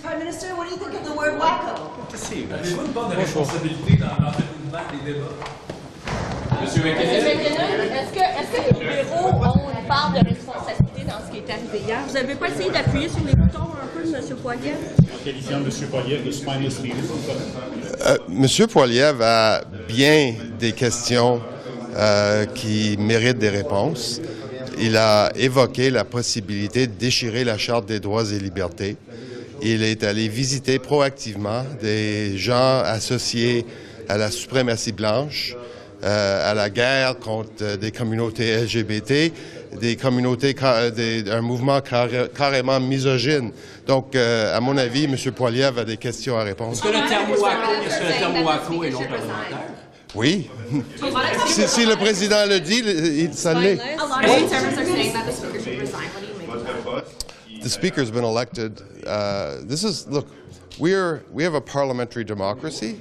Prime Minister, what do you think of the word wacko? Avez-vous une part de responsabilité dans l'entraînement des débats? Monsieur McKinnon, est-ce que les libéraux ont une part de responsabilité dans ce qui est arrivé hier? Vous n'avez pas essayé d'appuyer sur les boutons un peu de M. Poilievre? En qualifiant M. Poilievre de spineless leader. M. Poilievre a bien des questions qui méritent des réponses. Il a évoqué la possibilité de déchirer la Charte des droits et libertés. Il est allé visiter proactivement des gens associés à la suprématie blanche, à la guerre contre des communautés LGBT, des communautés, un mouvement carrément misogyne. Donc, à mon avis, M. Poilievre a des questions à répondre. Est-ce que le terme wacko est non parlementaire? Oui. Si le président le dit, ça l'est. The speaker's been elected. Look, we have a parliamentary democracy.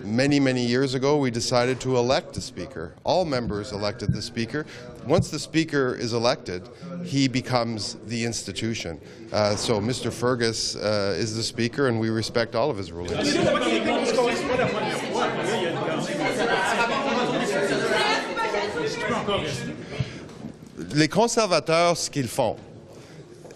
Many years ago, we decided to elect a speaker. All members elected the speaker. Once the speaker is elected, he becomes the institution. So Mr. Fergus is the speaker, and we respect all of his rulings. Les conservateurs, ce qu'ils font,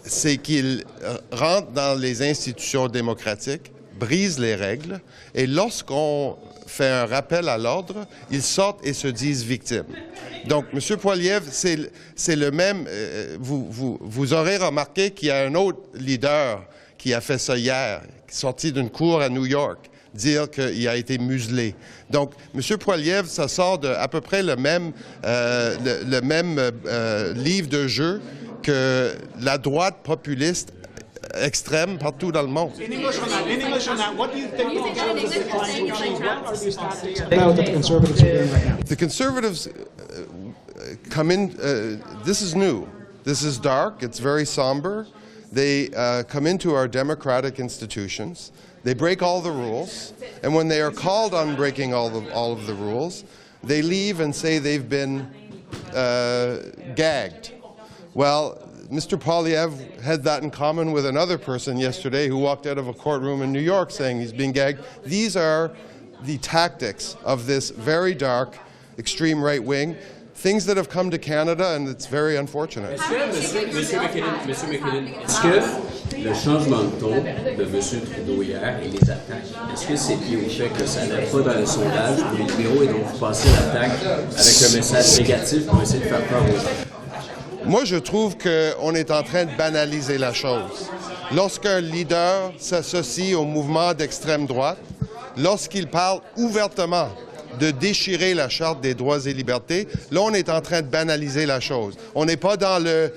c'est qu'ils rentrent dans les institutions démocratiques, brisent les règles, et lorsqu'on fait un rappel à l'ordre, ils sortent et se disent victimes. Donc, M. Poilievre, c'est le même. Vous aurez remarqué qu'il y a un autre leader qui a fait ça hier, sorti d'une cour à New York, dire qu'il a été muselé. Donc, M. Poilievre, ça sort de à peu près le même livre de jeu que la droite populiste extrême partout dans le monde. In English on that, what do you think in terms of the decline regime? What are these tactics that the Conservatives are doing right now? The Conservatives come in, this is new. This is dark, it's very somber. They come into our democratic institutions. They break all the rules. And when they are called on breaking all of the rules, they leave and say they've been gagged. Well, Mr. Poilievre had that in common with another person yesterday who walked out of a courtroom in New York saying he's being gagged. These are the tactics of this very dark, extreme right wing, things that have come to Canada, and it's very unfortunate. Monsieur McKinnon, est-ce que le changement de ton de M. Trudeau hier et les attaques, est-ce que c'est lié au fait que ça n'allait pas dans le sondage pour les libéraux et donc vous passez l'attaque avec un message négatif pour essayer de faire peur aux gens? Moi, je trouve qu'on est en train de banaliser la chose. Lorsqu'un leader s'associe au mouvement d'extrême droite, lorsqu'il parle ouvertement de déchirer la Charte des droits et libertés, là, on est en train de banaliser la chose. On n'est pas dans le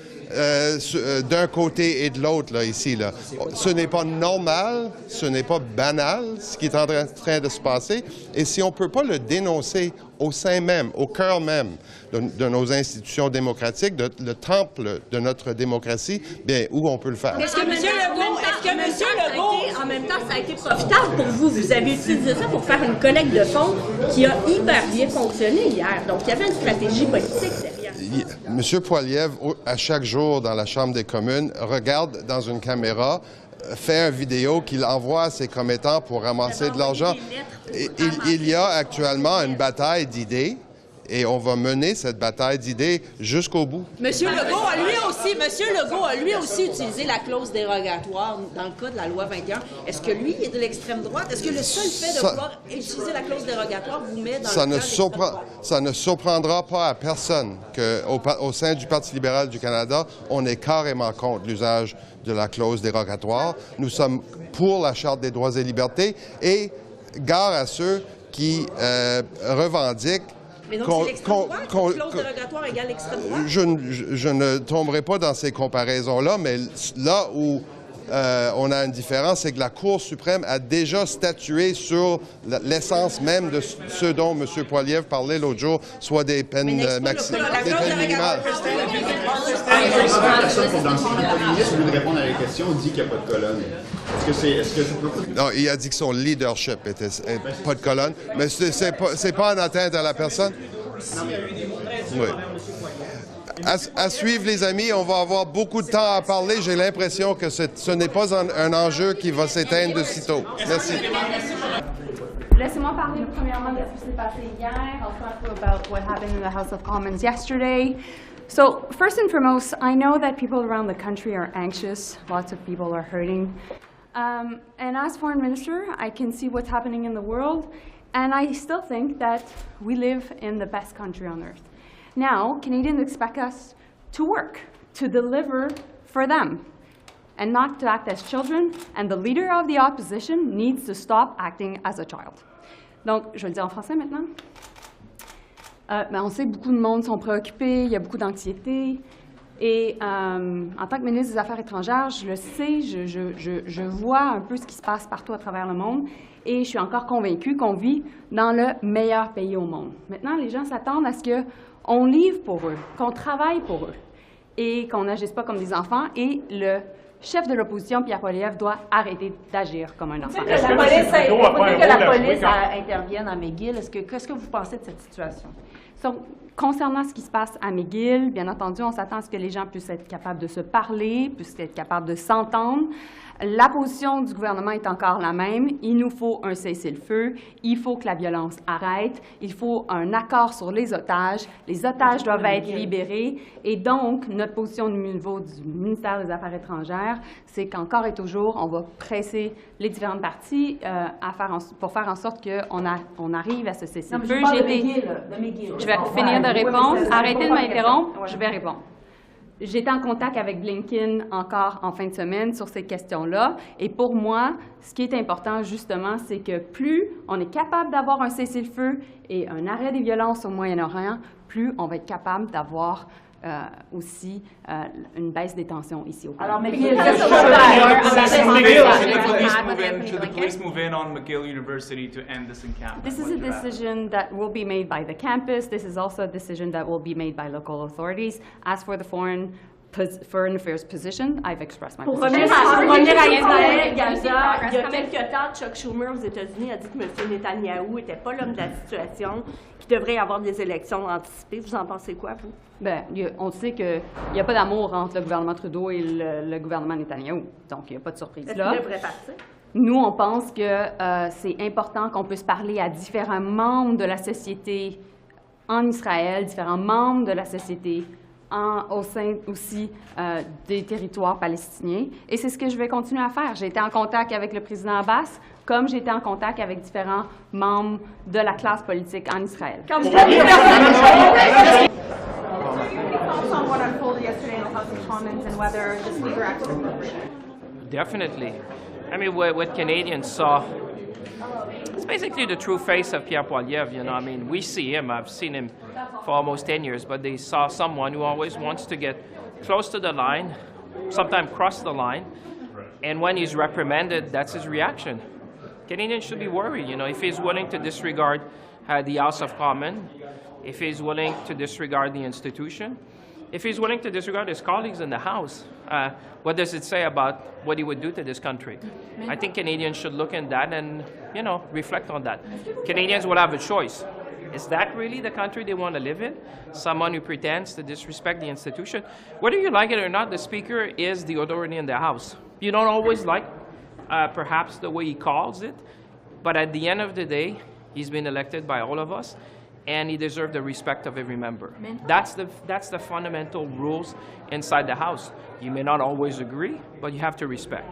d'un côté et de l'autre, là, ici. Là. Ce n'est pas normal, ce n'est pas banal, ce qui est en train de se passer. Et si on ne peut pas le dénoncer au sein même, au cœur même de nos institutions démocratiques, le temple de notre démocratie, bien, où on peut le faire? Est-ce que M. Legault, en même temps, ça a été profitable pour vous? Vous avez utilisé ça pour faire une collecte de fonds qui a hyper bien fonctionné hier. Donc, il y avait une stratégie politique derrière. M. Poilievre, à chaque jour dans la Chambre des communes, regarde dans une caméra, fait une vidéo qu'il envoie à ses commettants pour ramasser de l'argent. Il y a actuellement une bataille d'idées et on va mener cette bataille d'idées jusqu'au bout. M. Legault a lui aussi utilisé la clause dérogatoire dans le cas de la loi 21. Est-ce que lui est de l'extrême droite? Est-ce que le seul fait de pouvoir utiliser la clause dérogatoire vous met dans le camp Ça ne surprendra pas à personne qu'au sein du Parti libéral du Canada, on est carrément contre l'usage de la clause dérogatoire. Nous sommes pour la Charte des droits et libertés et gare à ceux qui revendiquent. Mais donc, c'est l'extrême droite? Clause dérogatoire égale l'extrême droite? Je ne tomberai pas dans ces comparaisons-là, mais là où on a une différence, c'est que la Cour suprême a déjà statué sur l'essence même de ce dont M. Poilievre parlait l'autre jour, soit des peines minimales. Le ministre, au lieu de répondre à la question, dit qu'il n'y a pas de colonne. Non, il a dit que son leadership était pas de colonne, mais c'est pas en atteinte à la personne. Oui. À suivre, les amis. On va avoir beaucoup de temps à parler. J'ai l'impression que ce n'est pas un enjeu qui va s'éteindre de sitôt. Merci. Laissez-moi parler premièrement de ce qui s'est passé hier. I'll talk about what happened in the House of Commons yesterday. So, first and foremost, I know that people around the country are anxious. Lots of people are hurting. And as Foreign Minister, I can see what's happening in the world, and I still think that we live in the best country on earth. Now, Canadians expect us to work, to deliver for them, and not to act as children, and the leader of the opposition needs to stop acting as a child. Donc, je vais le dire en français maintenant. On sait que beaucoup de monde sont préoccupés, il y a beaucoup d'anxiété. Et en tant que ministre des Affaires étrangères, je le sais, je vois un peu ce qui se passe partout à travers le monde. Et je suis encore convaincue qu'on vit dans le meilleur pays au monde. Maintenant, les gens s'attendent à ce qu'on livre pour eux, qu'on travaille pour eux et qu'on n'agisse pas comme des enfants. Et le chef de l'opposition, Pierre Poilievre, doit arrêter d'agir comme un enfant. Que la police intervienne à McGill. Qu'est-ce que vous pensez de cette situation? Concernant ce qui se passe à McGill, bien entendu, on s'attend à ce que les gens puissent être capables de se parler, puissent être capables de s'entendre. La position du gouvernement est encore la même. Il nous faut un cessez-le-feu. Il faut que la violence arrête. Il faut un accord sur les otages. Les otages doivent être libérés. Et donc, notre position au niveau du ministère des Affaires étrangères, c'est qu'encore et toujours, on va presser les différentes parties pour faire en sorte qu'on arrive à ce cessez-le-feu. Je vais finir de répondre. Arrêtez de m'interrompre. Je vais répondre. J'étais en contact avec Blinken encore en fin de semaine sur ces questions-là. Et pour moi, ce qui est important, justement, c'est que plus on est capable d'avoir un cessez-le-feu et un arrêt des violences au Moyen-Orient, plus on va être capable d'avoir aussi une baisse des tensions ici au Canada. Alors, Should the police move in on McGill University to end this encampment? This is a decision that will be made by the campus. This is also a decision that will be made by local authorities. As for the foreign affairs position, I've expressed my Pour position. revenir à Israël, Gaza, il y a quelque temps, Chuck Schumer aux États-Unis a dit que M. Netanyahou n'était pas l'homme de la situation, qu'il devrait y avoir des élections anticipées. Vous en pensez quoi, vous? Bien, on sait qu'il n'y a pas d'amour entre le gouvernement Trudeau et le gouvernement Netanyahou. Donc, il n'y a pas de surprise là. Est-ce qu'il devrait partir? Nous, on pense que c'est important qu'on puisse parler à différents membres de la société en Israël, différents membres de la société au sein aussi des territoires palestiniens. Et c'est ce que je vais continuer à faire. J'ai été en contact avec le président Abbas, comme j'ai été en contact avec différents membres de la classe politique en Israël. Definitely. I mean, what Canadians saw, it's basically the true face of Pierre Poilievre, you know. I mean, we see him. I've seen him for almost 10 years, but they saw someone who always wants to get close to the line, sometimes cross the line, and when he's reprimanded, that's his reaction. Canadians should be worried, you know, if he's willing to disregard the House of Commons, if he's willing to disregard the institution, if he's willing to disregard his colleagues in the House, what does it say about what he would do to this country? I think Canadians should look at that and, you know, reflect on that. Canadians will have a choice. Is that really the country they want to live in? Someone who pretends to disrespect the institution? Whether you like it or not, the Speaker is the authority in the House. You don't always like, perhaps, the way he calls it, but at the end of the day, he's been elected by all of us, and he deserves the respect of every member. That's the fundamental rules inside the House. You may not always agree, but you have to respect.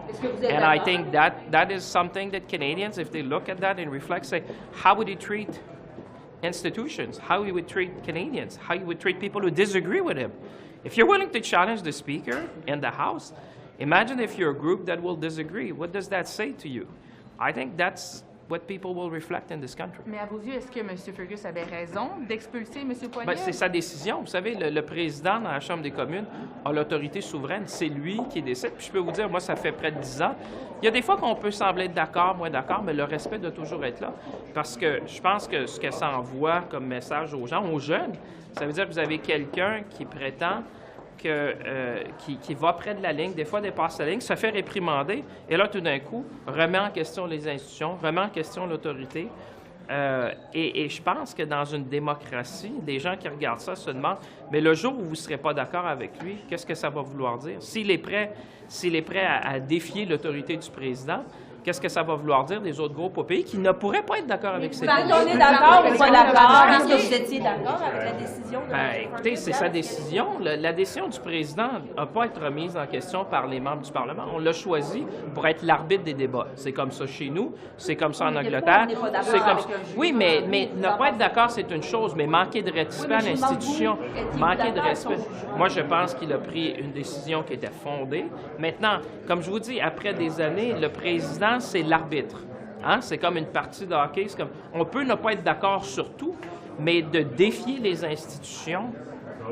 And I think that is something that Canadians, if they look at that and reflect, say, how would he treat institutions? How he would treat Canadians? How he would treat people who disagree with him? If you're willing to challenge the Speaker in the House, imagine if you're a group that will disagree. What does that say to you? I think that's what people will reflect in this country. Mais à vos yeux, est-ce que M. Fergus avait raison d'expulser M. Poilievre? C'est sa décision. Vous savez, le président dans la Chambre des communes a l'autorité souveraine. C'est lui qui décide. Puis je peux vous dire, moi, ça fait près de 10 ans. Il y a des fois qu'on peut sembler être d'accord, moins d'accord, mais le respect doit toujours être là. Parce que je pense que ce que ça envoie comme message aux gens, aux jeunes, ça veut dire que vous avez quelqu'un qui prétend qui va près de la ligne, des fois dépasse la ligne, se fait réprimander, et là, tout d'un coup, remet en question les institutions, remet en question l'autorité. Et je pense que dans une démocratie, des gens qui regardent ça se demandent, mais le jour où vous ne serez pas d'accord avec lui, qu'est-ce que ça va vouloir dire? S'il est prêt à défier l'autorité du président, qu'est-ce que ça va vouloir dire des autres groupes au pays qui ne pourraient pas être d'accord avec ces Quand on est d'accord ou pas d'accord, est-ce que vous étiez d'accord avec la décision de écoutez, c'est sa décision. La décision du président n'a pas à être remise en question par les membres du Parlement. On l'a choisi pour être l'arbitre des débats. C'est comme ça chez nous, c'est comme ça en Angleterre. C'est comme ça. Oui, mais ne pas être d'accord, c'est une chose, mais manquer de respect à l'institution, manquer de respect. Moi, je pense qu'il a pris une décision qui était fondée. Maintenant, comme je vous dis, après des années, le président, c'est l'arbitre. Hein? C'est comme une partie de hockey. C'est comme, on peut ne pas être d'accord sur tout, mais de défier les institutions,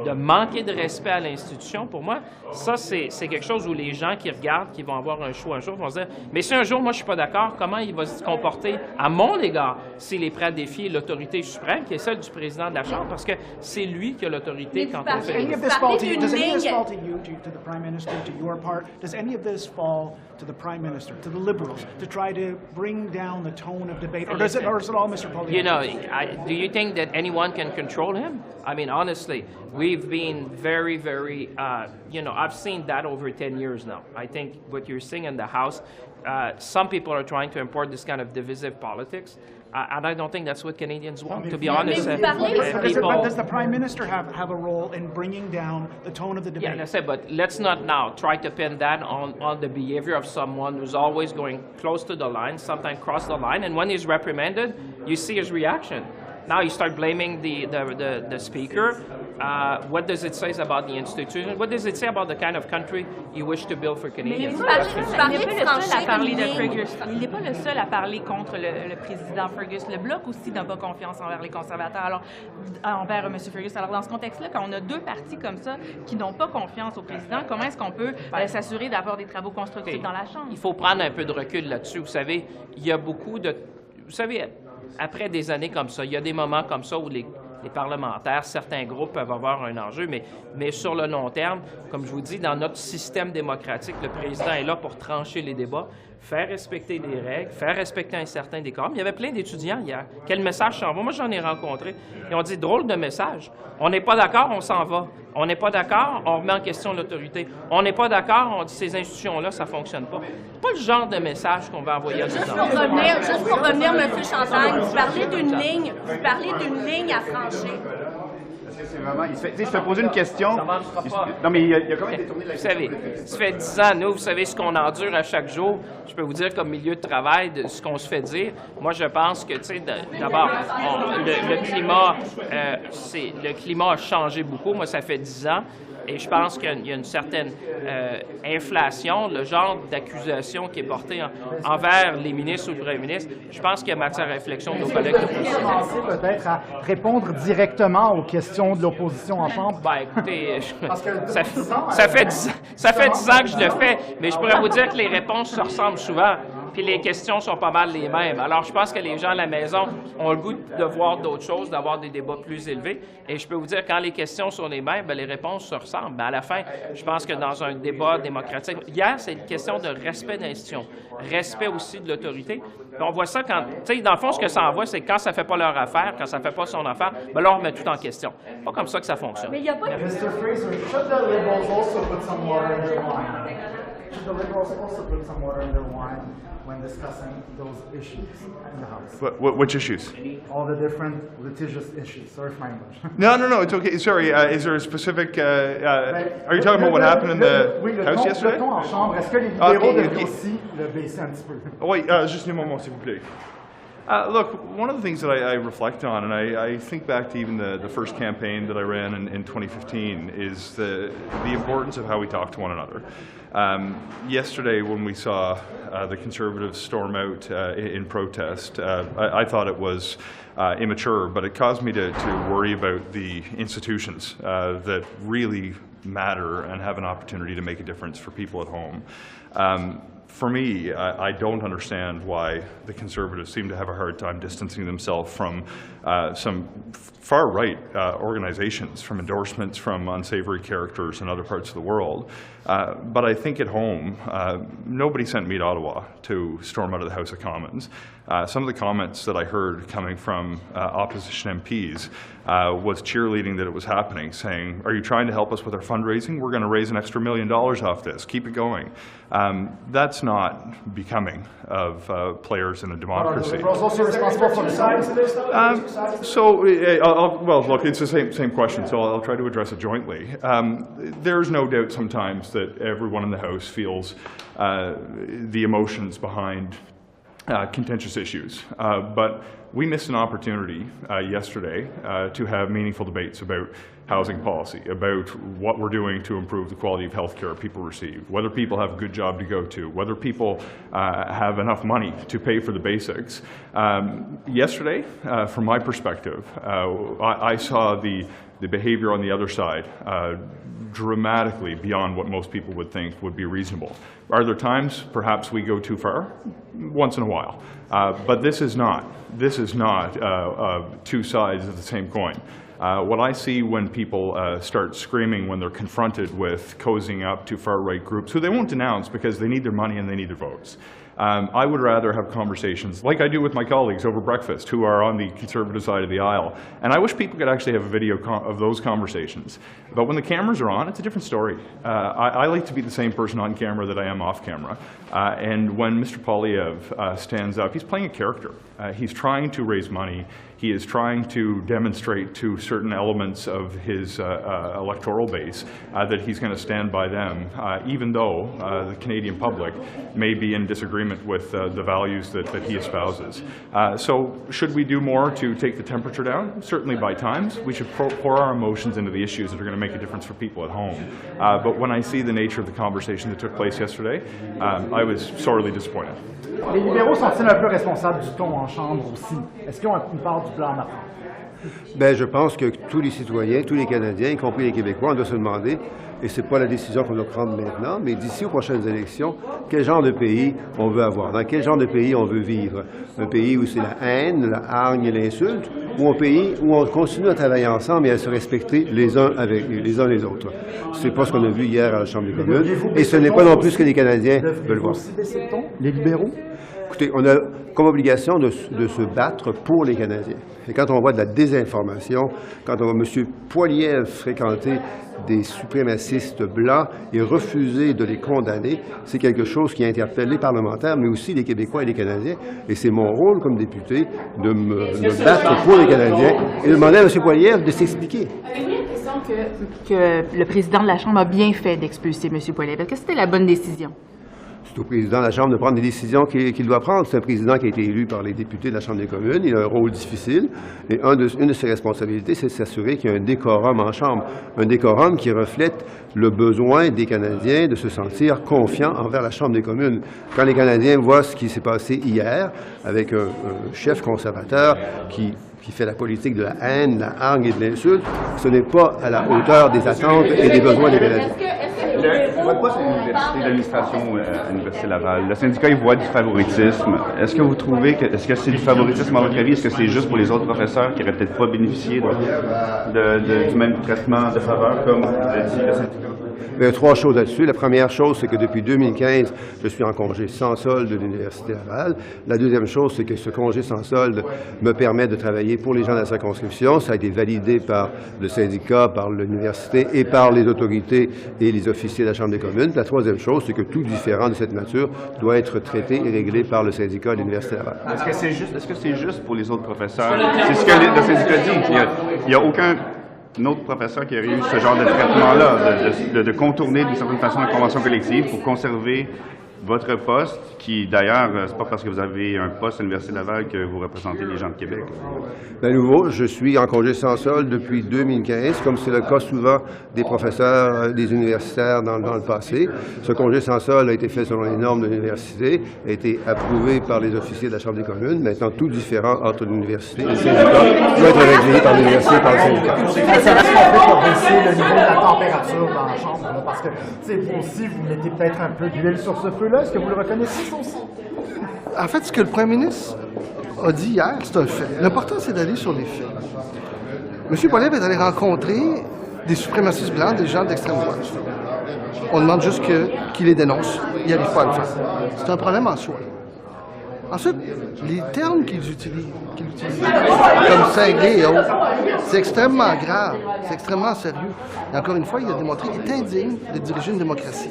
de manquer de respect à l'institution, pour moi, ça, c'est quelque chose où les gens qui regardent, qui vont avoir un choix un jour, vont se dire, mais si un jour, moi, je suis pas d'accord, comment il va se comporter à mon égard s'il est prêt à défier l'autorité suprême, qui est celle du président de la Chambre, parce que c'est lui qui a l'autorité quand on fait... Does any of this fall to you, to the Prime Minister, to your part? Does any of this fall to the Prime Minister, to the Liberals, to try to bring down the tone of debate, or is it all Mr. Poilievre? You know, do you think that anyone can control him? I mean, honestly, we've been very, very, I've seen that over 10 years now. I think what you're seeing in the House, some people are trying to import this kind of divisive politics, and I don't think that's what Canadians want, to be honest. Does the Prime Minister have a role in bringing down the tone of the debate? Yeah, I said, but let's not now try to pin that on the behavior of someone who's always going close to the line, sometimes cross the line, and when he's reprimanded, you see his reaction. Now you start blaming the speaker. What does it say about the institution? What does it say about the kind of country you wish to build for Canadians? Il n'est pas le seul à parler contre le président Fergus. Le Bloc aussi n'a pas confiance envers les conservateurs, alors envers M. Fergus. Alors dans ce contexte-là, quand on a deux partis comme ça qui n'ont pas confiance au président, comment est-ce qu'on peut s'assurer d'avoir des travaux constructifs dans la Chambre? Il faut prendre un peu de recul là-dessus. Vous savez, il y a beaucoup de... Vous savez, après des années comme ça, il y a des moments comme ça où les parlementaires, certains groupes peuvent avoir un enjeu, mais sur le long terme, comme je vous dis, dans notre système démocratique, le président est là pour trancher les débats, faire respecter les règles, faire respecter un certain décorum. Il y avait plein d'étudiants hier. Quel message s'en va? Moi, j'en ai rencontré. Ils ont dit, drôle de message. On n'est pas d'accord, on s'en va. On n'est pas d'accord, on remet en question l'autorité. On n'est pas d'accord, on dit, ces institutions-là, ça ne fonctionne pas. Pas le genre de message qu'on va envoyer à nos enfants. Juste pour revenir, M. Champagne, vous parlez d'une ligne à franchir. C'est vraiment, je te pose une question. Non, mais il y a quand même détourné la question. Vous savez, ça fait 10 ans, nous, vous savez ce qu'on endure à chaque jour. Je peux vous dire, comme milieu de travail, de ce qu'on se fait dire. Moi, je pense que, tu sais, d'abord, le climat a changé beaucoup. Moi, ça fait 10 ans. Et je pense qu'il y a une certaine inflation, le genre d'accusation qui est portée envers les ministres ou le premier ministre. Je pense qu'il y a matière à réflexion de nos collègues de l'opposition. Peut-être à répondre directement aux questions de l'opposition en Chambre. Ben, écoutez, ça fait 10 ans que je le fais, mais je pourrais vous dire que les réponses se ressemblent souvent. Puis les questions sont pas mal les mêmes. Alors, je pense que les gens à la maison ont le goût de voir d'autres choses, d'avoir des débats plus élevés. Et je peux vous dire, quand les questions sont les mêmes, bien, les réponses se ressemblent. Bien, à la fin, je pense que dans un débat démocratique, hier, c'est une question de respect d'institutions, respect aussi de l'autorité. Puis on voit ça quand, tu sais, dans le fond, ce que ça envoie, c'est quand ça fait pas leur affaire, quand ça fait pas son affaire, bien là, on remet tout en question. C'est pas comme ça que ça fonctionne. Mais il n'y a pas de... Mr. Fraser, should the Liberals also put some water in their wine? Should the Liberals also put some water in their wine when discussing those issues in the House? Which issues? All the different litigious issues. Sorry for my English. No, it's okay. Sorry, is there a specific... are you talking about what happened in the House yesterday? Le ton en Chambre, est-ce que les libéraux devraient aussi le baisser un petit peu? Oui, juste un moment, s'il vous plaît. Look, one of the things that I reflect on, and I think back to even the first campaign that I ran in 2015, is the importance of how we talk to one another. Yesterday, when we saw the Conservatives storm out in protest, I thought it was immature, but it caused me to worry about the institutions that really matter and have an opportunity to make a difference for people at home. for me, I don't understand why the Conservatives seem to have a hard time distancing themselves from some far-right organizations, from endorsements from unsavory characters in other parts of the world. But I think at home, nobody sent me to Ottawa to storm out of the House of Commons. Some of the comments that I heard coming from opposition MPs was cheerleading that it was happening, saying, "Are you trying to help us with our fundraising? We're going to raise an extra $1 million off this. Keep it going." That's not becoming of players in a democracy. Also responsible for the sides of this? Well, look, it's the same question, so I'll try to address it jointly. There's no doubt sometimes that everyone in the House feels the emotions behind contentious issues, but we missed an opportunity yesterday to have meaningful debates about housing policy, about what we're doing to improve the quality of health care people receive, whether people have a good job to go to, whether people have enough money to pay for the basics. Yesterday, from my perspective, I saw the behavior on the other side dramatically beyond what most people would think would be reasonable. Are there times perhaps we go too far? Once in a while. But this is not two sides of the same coin. What I see when people start screaming when they're confronted with cozying up to far-right groups, who they won't denounce because they need their money and they need their votes. I would rather have conversations like I do with my colleagues over breakfast who are on the Conservative side of the aisle. And I wish people could actually have a video of those conversations. But when the cameras are on, it's a different story. I like to be the same person on camera that I am off camera. And when Mr. Poilievre stands up, he's playing a character. He's trying to raise money. He is trying to demonstrate to certain elements of his electoral base that he's going to stand by them, even though the Canadian public may be in disagreement with the values that he espouses. So should we do more to take the temperature down? Certainly by times. We should pour our emotions into the issues that are going to make a difference for people at home. But when I see the nature of the conversation that took place yesterday, I was sorely disappointed. Les libéraux sont-ils un peu responsables du ton en Chambre aussi? Est-ce qu'ils ont une part du plan d'affaires? Bien, je pense que tous les citoyens, tous les Canadiens, y compris les Québécois, on doit se demander, et ce n'est pas la décision qu'on doit prendre maintenant, mais d'ici aux prochaines élections, quel genre de pays on veut avoir, dans quel genre de pays on veut vivre. Un pays où c'est la haine, la hargne et l'insulte, ou un pays où on continue à travailler ensemble et à se respecter les uns les autres. C'est pas ce qu'on a vu hier à la Chambre des communes, et ce n'est pas non plus ce que les Canadiens veulent voir. Les libéraux? Écoutez, on a comme obligation de se battre pour les Canadiens. Et quand on voit de la désinformation, quand on voit M. Poilievre fréquenter des suprémacistes blancs et refuser de les condamner, c'est quelque chose qui interpelle les parlementaires, mais aussi les Québécois et les Canadiens. Et c'est mon rôle comme député de me battre pour les Canadiens et de demander à M. Poilievre de s'expliquer. Avez-vous l'impression que le président de la Chambre a bien fait d'expulser M. Poilievre? Est-ce que c'était la bonne décision? C'est au président de la Chambre de prendre des décisions qu'il doit prendre. C'est un président qui a été élu par les députés de la Chambre des communes. Il a un rôle difficile. Et une de ses responsabilités, c'est de s'assurer qu'il y a un décorum en Chambre. Un décorum qui reflète le besoin des Canadiens de se sentir confiants envers la Chambre des communes. Quand les Canadiens voient ce qui s'est passé hier avec un chef conservateur qui fait la politique de la haine, de la hargne et de l'insulte, ce n'est pas à la hauteur des attentes et des besoins des Canadiens. Votre poste à l'Université d'administration à l'Université Laval, le syndicat il voit du favoritisme. Est-ce que vous trouvez est-ce que c'est du favoritisme à votre avis? Est-ce que c'est juste pour les autres professeurs qui n'auraient peut-être pas bénéficié du même traitement de faveur comme l'a dit le syndicat? Il y a trois choses là-dessus. La première chose, c'est que depuis 2015, je suis en congé sans solde de l'Université Laval. La deuxième chose, c'est que ce congé sans solde me permet de travailler pour les gens de la circonscription. Ça a été validé par le syndicat, par l'université et par les autorités et les officiers de la Chambre des communes. La troisième chose, c'est que tout différend de cette nature doit être traité et réglé par le syndicat de l'Université Laval. Est-ce que c'est juste pour les autres professeurs? C'est ce que le syndicat dit. Il n'y a aucun autre professeur qui aurait eu ce genre de traitement-là, de contourner d'une certaine façon la convention collective pour conserver votre poste, qui d'ailleurs, c'est pas parce que vous avez un poste à l'Université Laval que vous représentez les gens de Québec. À nouveau, je suis en congé sans solde depuis 2015, comme c'est le cas souvent des professeurs, des universitaires dans le passé. Ce congé sans solde a été fait selon les normes de l'université, a été approuvé par les officiers de la Chambre des communes. Maintenant, tout différent entre l'université et le syndicat doit être réglé par l'université et par le syndicat. Est-ce qu'on fait pour baisser le niveau de la température dans la Chambre? Parce que, vous aussi, vous mettez peut-être un peu d'huile sur ce feu. monsieur-là, est-ce que vous le reconnaissez? En fait, ce que le premier ministre a dit hier, c'est un fait. L'important, c'est d'aller sur les faits. M. Poilievre est allé rencontrer des suprémacistes blancs, des gens d'extrême droite. On demande juste qu'il les dénonce. Il n'arrive pas à le faire. C'est un problème en soi. Ensuite, les termes qu'ils utilisent, comme cinglé et autres, c'est extrêmement grave, c'est extrêmement sérieux. Et encore une fois, il a démontré qu'il est indigne de diriger une démocratie.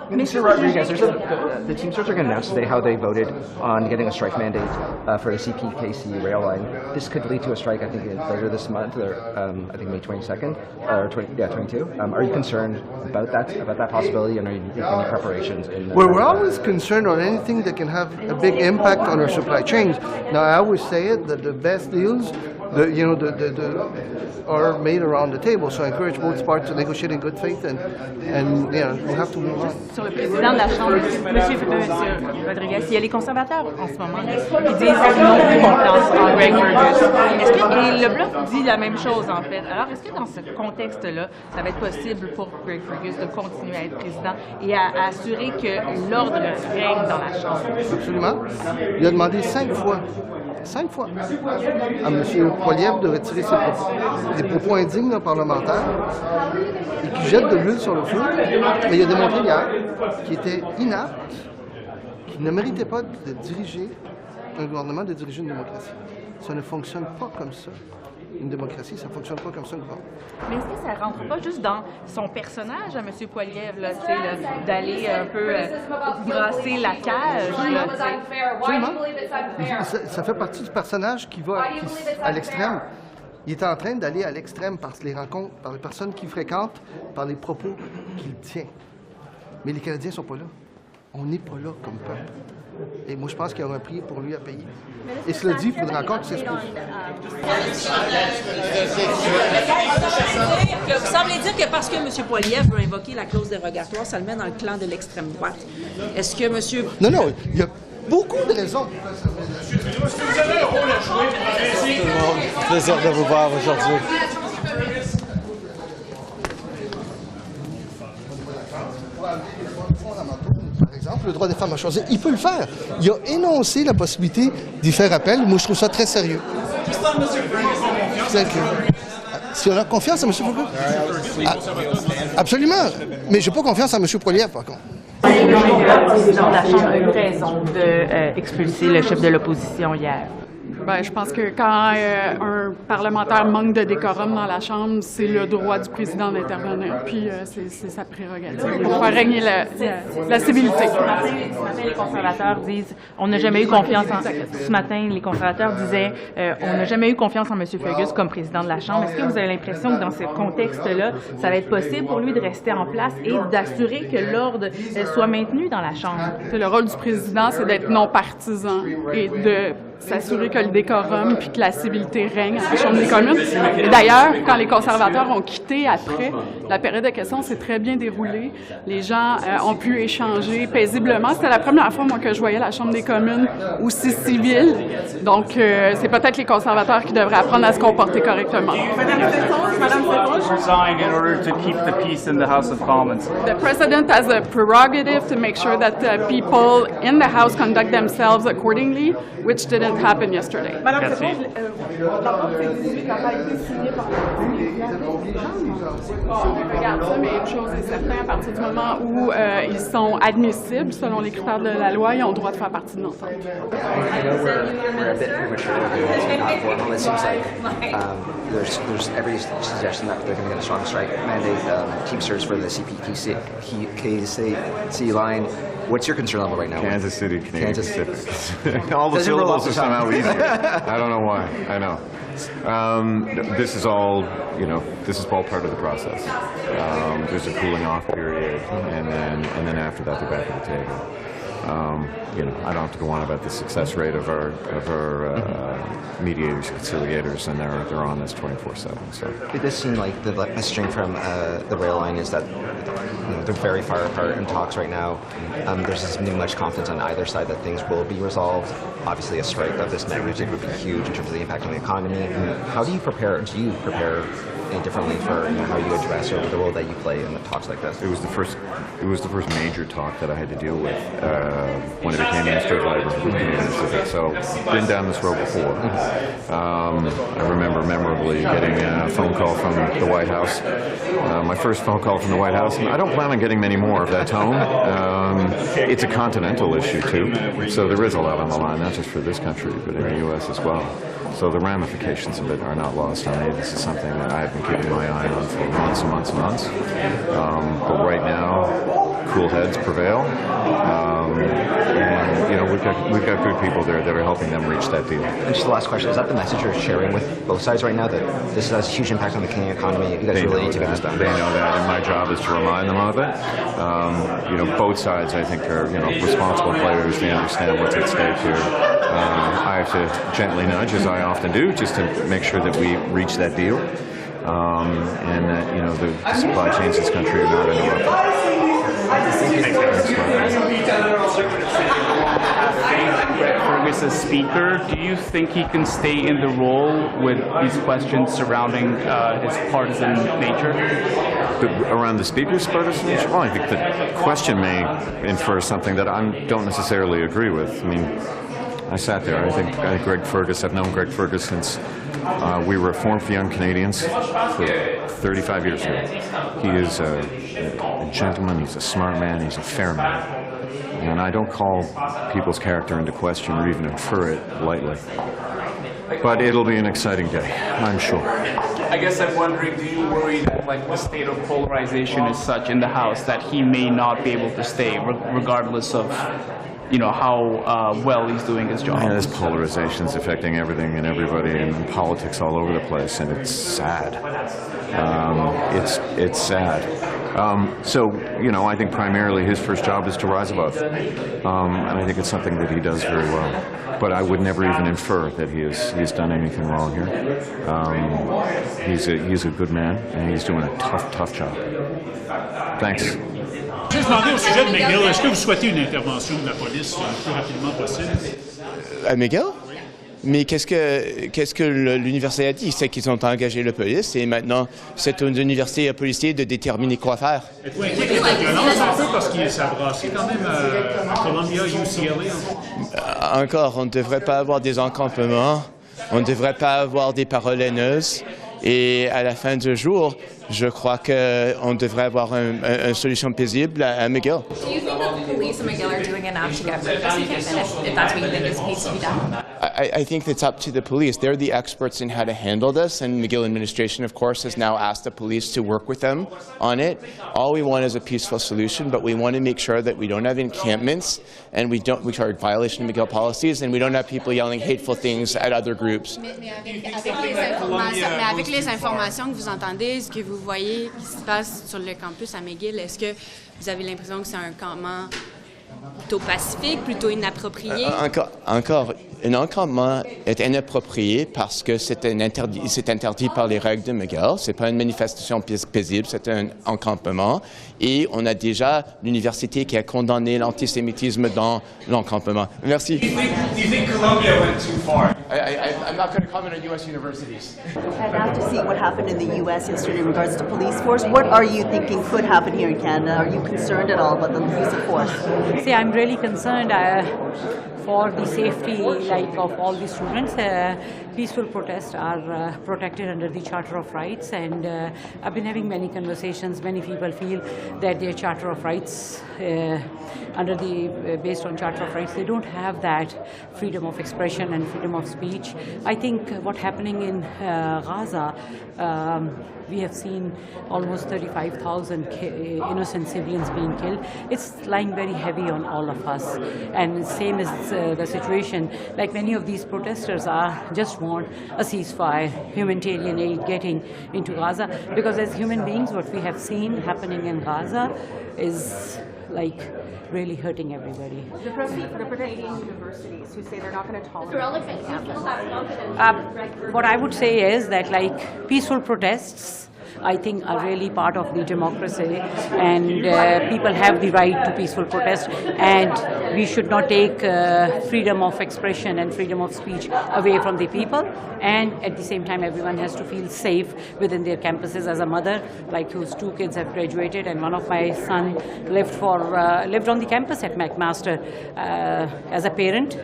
Mr. Rodriguez, the Teamsters are going to announce today how they voted on getting a strike mandate for the CPKC rail line. This could lead to a strike, I think, later this month, or I think May 22nd, or 22. Are you concerned about that possibility, and are you making any preparations? We're always concerned on anything that can have a big impact on our supply chains. Now, I always say it that the best deals, are made around the table. So I encourage both parties to negotiate in good faith, and we'll have to move on. Sur le président de la Chambre, M. Rodriguez, il y a les conservateurs en ce moment qui disent qu'ils n'ont plus confiance en Greg Fergus. Et le Bloc dit la même chose, en fait. Alors, est-ce que dans ce contexte-là, ça va être possible pour Greg Fergus de continuer à être président et à assurer que l'ordre règne dans la Chambre? Absolument. Il a demandé 5 fois à M. Poilievre de retirer ses propos. Des propos indignes d'un parlementaire et qui jettent de l'huile sur le feu. Mais il a démontré hier qu'il était inapte, qu'il ne méritait pas de diriger un gouvernement, de diriger une démocratie. Ça ne fonctionne pas comme ça. Une démocratie, ça ne fonctionne pas comme ça, un gouvernement. Mais est-ce que ça ne rentre pas juste dans son personnage à M. Poilievre, d'aller un peu brasser la cage? Ça fait partie du personnage qui va à l'extrême. Il est en train d'aller à l'extrême par les rencontres, par les personnes qu'il fréquente, par les propos qu'il tient. Mais les Canadiens ne sont pas là. On n'est pas là comme peuple. Et moi, je pense qu'il y aura un prix pour lui à payer. Et cela dit, il faudra encore qu'il s'excuse. Vous semblez dire que parce que M. Poilievre veut invoquer la clause dérogatoire, ça le met dans le clan de l'extrême droite. Est-ce que M. Non, il y a beaucoup de raisons. Est-ce que vous avez un rôle à jouer pour adresser... Tout le monde, plaisir de vous voir aujourd'hui. Par exemple, le droit des femmes à choisir, il peut le faire. Il a énoncé la possibilité d'y faire appel. Moi, je trouve ça très sérieux. Si on a confiance à M. Fergus? Absolument. Mais je n'ai pas confiance à M. Poilievre, par contre. Le président de la Chambre a eu raison d'expulser le chef de l'opposition hier. Bien, je pense que quand un parlementaire manque de décorum dans la Chambre, c'est le droit du président d'intervenir, puis c'est sa prérogative pour faire régner la civilité. Ce matin, les conservateurs disent on n'a jamais eu confiance en... Ce matin, les conservateurs disaient on n'a jamais eu confiance en M. Fergus comme président de la Chambre. Est-ce que vous avez l'impression que dans ce contexte-là, ça va être possible pour lui de rester en place et d'assurer que l'ordre soit maintenu dans la Chambre? Le rôle du président, c'est d'être non partisan et de s'assurer que le décorum puis que la civilité règne à la Chambre des communes. Et d'ailleurs, quand les conservateurs ont quitté après, la période de questions s'est très bien déroulée. Les gens ont pu échanger paisiblement. C'était la première fois, moi, que je voyais la Chambre des communes aussi civile. Donc, c'est peut-être les conservateurs qui devraient apprendre à se comporter correctement. Resign in order to keep the peace in the House of Commons. The president has a prerogative to make sure that the people in the House conduct themselves accordingly, which didn't happen yesterday. Madame Merci. Regarde ça, mais une chose est certaine, à partir du moment où ils sont admissibles, selon les critères de la loi, ils ont le droit de faire partie de l'entente. We're a bit premature, not formal. It seems like there's every suggestion that they're going to get a strong strike mandate. Teamsters for the CPKC line. What's your concern level right now? Kansas City, Canadian Kansas Pacific. All the syllables are somehow easier. I don't know why. I know. This is all, this is all part of the process. There's a cooling off period, and then after that, they're back at the table. You know, I don't have to go on about the success rate of our mediators, conciliators, and they're on this 24/7. So it does seem like the messaging from the rail line is that they're very far apart in talks right now. There's just much confidence on either side that things will be resolved. Obviously, a strike of this magnitude would be huge in terms of the impact on the economy. How do you prepare? Do you prepare any differently for how you address or the role that you play in the talks like this? It was the first major talk that I had to deal with when I became Minister of Labour with Canadian Pacific. So been down this road before. I remember memorably getting a phone call from the White House. My first phone call from the White House, and I don't plan on getting many more of that tone. It's a continental issue too, so there is a lot on the line, not just for this country, but in the U.S. as well. So the ramifications of it are not lost on me. This is something that I've been keeping my eye on for months and months and months. But right now, cool heads prevail. And, you know, we've got good people there that are helping them reach that deal. And just the last question, is that the message you're sharing with both sides right now, that this has a huge impact on the Canadian economy? You guys really need to get this done. They know that, and my job is to remind them of it. You know, both sides, I think, are, responsible players. They understand what's at stake here. I have to gently nudge, as I often do, just to make sure that we reach that deal, and that, the supply chains in this country are not interrupted. Greg Fergus as Speaker, do you think he can stay in the role with these questions surrounding his partisan nature? Around the Speaker's partisan nature? Well, I think the question may infer something that I don't necessarily agree with. I mean, I sat there. I think Greg Fergus, I've known Greg Fergus since we were Forum for Young Canadians for 35 years ago. He is a gentleman, he's a smart man, he's a fair man. And I don't call people's character into question or even infer it lightly. But it'll be an exciting day, I'm sure. I guess I'm wondering, do you worry that the state of polarization is such in the House that he may not be able to stay regardless of how well he's doing his job? This polarization is affecting everything and everybody and politics all over the place, and it's sad. It's sad. So, I think primarily his first job is to rise above. And I think it's something that he does very well. But I would never even infer that he's done anything wrong here. He's a good man, and he's doing a tough job. Thanks. Je vais demander au sujet de McGill, est-ce que vous souhaitez une intervention de la police le plus rapidement possible? À McGill? Mais qu'est-ce que l'université a dit? C'est qu'ils ont engagé la police et maintenant c'est une université policière de déterminer quoi faire. Êtes-vous inquiet de la violence un peu parce qu'il s'est brassé quand même à Columbia, UCLA? Encore, on ne devrait pas avoir des encampements, on ne devrait pas avoir des paroles haineuses. Et à la fin du jour, je crois qu'on devrait avoir une solution paisible à McGill. Do you think that the police at McGill are doing enough to get rid of this encampment if that's what you think needs to be done? I think it's up to the police. They're the experts in how to handle this, and McGill administration, of course, has now asked the police to work with them on it. All we want is a peaceful solution, but we want to make sure that we don't have encampments and which are a violation of McGill policies, and we don't have people yelling hateful things at other groups. Avec les informations que vous entendez, ce que vous voyez qui se passe sur le campus à McGill, est-ce que vous avez l'impression que c'est un campement plutôt pacifique, plutôt inapproprié? Encore, un encampement est inapproprié parce que c'est interdit par les règles de McGill. C'est pas une manifestation paisible, c'est un encampement. Et on a déjà l'université qui a condamné l'antisémitisme dans l'encampement. Merci. Do you think Columbia went too far? I'm not going to comment on U.S. universities. And after seeing what happened in the U.S. yesterday in regards to police force, what are you thinking could happen here in Canada? Are you concerned at all about the use of force? See, I'm really concerned for the safety of all the students. Peaceful protests are protected under the Charter of Rights, and I've been having many conversations. Many people feel that their Charter of Rights, based on Charter of Rights, they don't have that freedom of expression and freedom of speech. I think what's happening in Gaza, we have seen almost 35,000 innocent civilians being killed. It's lying very heavy on all of us. And same is the situation. Like many of these protesters just want a ceasefire, humanitarian aid getting into Gaza. Because as human beings, what we have seen happening in Gaza is really hurting everybody. The Canadian universities who say they're not going to tolerate What I would say is that, like, peaceful protests, I think, are really part of the democracy, and people have the right to peaceful protest, and we should not take freedom of expression and freedom of speech away from the people. And at the same time, everyone has to feel safe within their campuses. As a mother, like, whose 2 kids have graduated, and one of my son lived on the campus at McMaster. As a parent,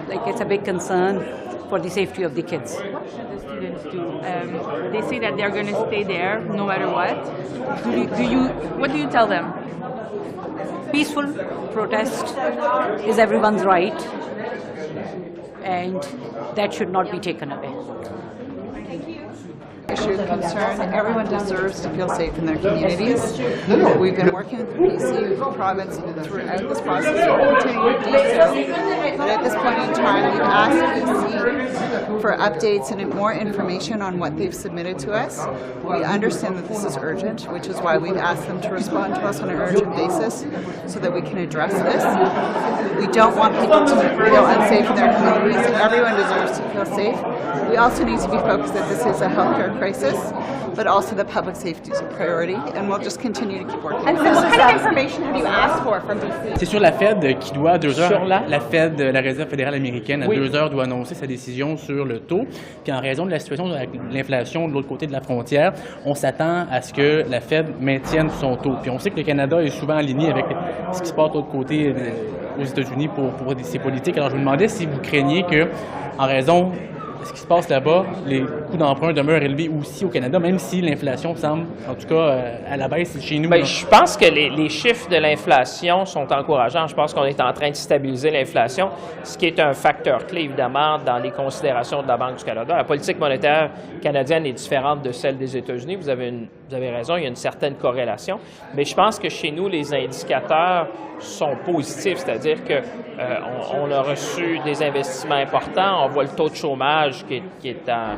like, it's a big concern for the safety of the kids. What should the students do? They say that they're going to stay there no matter what. What do you tell them? Peaceful protest is everyone's right, and that should not be taken away. Issue of concern. Everyone deserves to feel safe in their communities. We've been working with the PC province throughout this process. We'll continue to do so. But at this point in time, we've asked PC for updates and more information on what they've submitted to us. We understand that this is urgent, which is why we've asked them to respond to us on an urgent basis so that we can address this. We don't want people to feel unsafe in their communities. Everyone deserves to feel safe. We also need to be focused that this is a healthcare crisis, but also that public safety is a priority, and we'll just continue to keep working. And so what kind of information have you asked for from DC? C'est sur la Fed qui doit à 2 heures, la Fed, la Réserve fédérale américaine, à 2 heures doit annoncer sa décision sur le taux. Puis en raison de la situation de l'inflation de l'autre côté de la frontière, on s'attend à ce que la Fed maintienne son taux. Puis on sait que le Canada est souvent aligné avec ce qui se passe de l'autre côté aux États-Unis pour ses politiques. Alors je me demandais si vous craigniez que, en raison de ce qui se passe là-bas, les coûts d'emprunt demeurent élevés aussi au Canada, même si l'inflation semble, en tout cas, à la baisse chez nous. Bien, je pense que les chiffres de l'inflation sont encourageants. Je pense qu'on est en train de stabiliser l'inflation, ce qui est un facteur clé, évidemment, dans les considérations de la Banque du Canada. La politique monétaire canadienne est différente de celle des États-Unis. Vous avez raison, il y a une certaine corrélation. Mais je pense que chez nous, les indicateurs sont positifs, c'est-à-dire qu'on a reçu des investissements importants. On voit le taux de chômage qui est un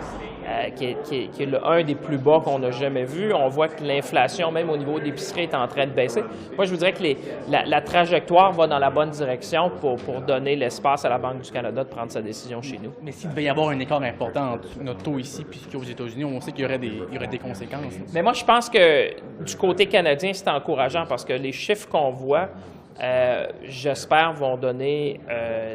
des plus bas qu'on a jamais vu. On voit que l'inflation, même au niveau d'épicerie, est en train de baisser. Moi, je vous dirais que la trajectoire va dans la bonne direction pour donner l'espace à la Banque du Canada de prendre sa décision chez nous. Mais s'il devait y avoir un écart important entre notre taux ici et aux États-Unis, on sait qu'il y aurait des conséquences. Mais moi, je pense que du côté canadien, c'est encourageant parce que les chiffres qu'on voit, j'espère, vont donner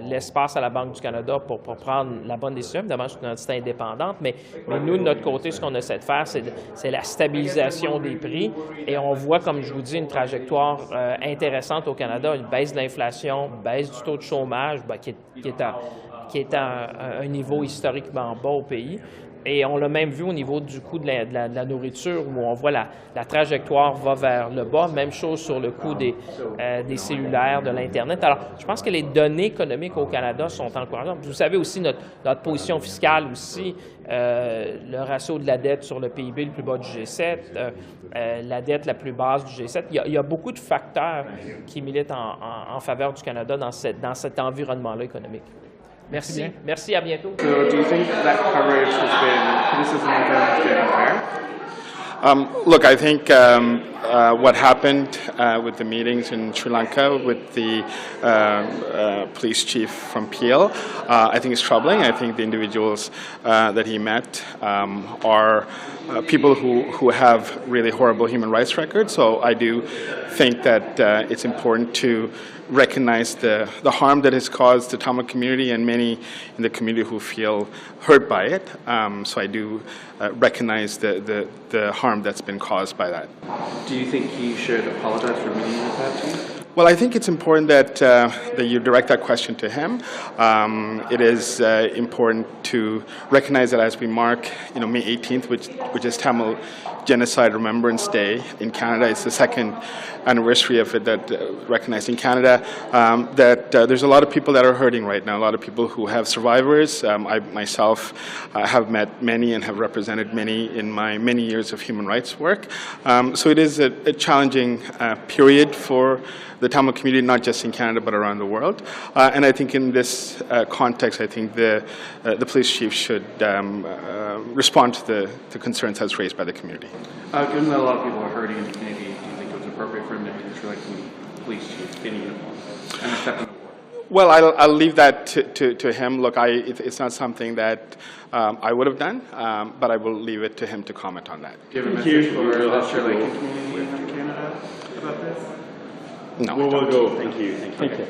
l'espace à la Banque du Canada pour prendre la bonne décision. Évidemment, c'est une entité indépendante, mais nous, de notre côté, ce qu'on essaie de faire, c'est la stabilisation des prix. Et on voit, comme je vous dis, une trajectoire intéressante au Canada, une baisse de l'inflation, une baisse du taux de chômage qui est à un niveau historiquement bas au pays. Et on l'a même vu au niveau du coût de la nourriture, où on voit la trajectoire va vers le bas. Même chose sur le coût des cellulaires, de l'Internet. Alors, je pense que les données économiques au Canada sont encourageantes. Vous savez aussi notre position fiscale aussi, le ratio de la dette sur le PIB le plus bas du G7, la dette la plus basse du G7. Il y a beaucoup de facteurs qui militent en faveur du Canada dans cet environnement-là économique. Merci. Bien. Merci, à bientôt. So do you think that coverage has been, criticism of them has been unfair? Look, I think what happened with the meetings in Sri Lanka with the police chief from Peel, I think is troubling. I think the individuals that he met are people who have really horrible human rights records. So I do think that it's important to recognize the harm that has caused the Tamil community and many in the community who feel hurt by it. So I do recognize the harm that's been caused by that. Do you think he should apologize for meeting with that team? Well, I think it's important that you direct that question to him. It is important to recognize that as we mark, May 18th, which is Tamil Genocide Remembrance Day in Canada. It's the second anniversary of it that recognized in Canada. That there's a lot of people that are hurting right now. A lot of people who have survivors. I myself have met many and have represented many in my many years of human rights work. So it is a challenging period for the Tamil community, not just in Canada but around the world. And I think in this context, I think the police chief should respond to the concerns as raised by the community. Given that a lot of people are hurting in the community, do you think it was appropriate for him to meet with Sri Lankan police chief in uniform and accepting the award? Well, I'll leave that to him. Look, it's not something that I would have done, but I will leave it to him to comment on that. Do you have a message for the Australian community in Canada about this? No. We'll go. Thank you. Thank you.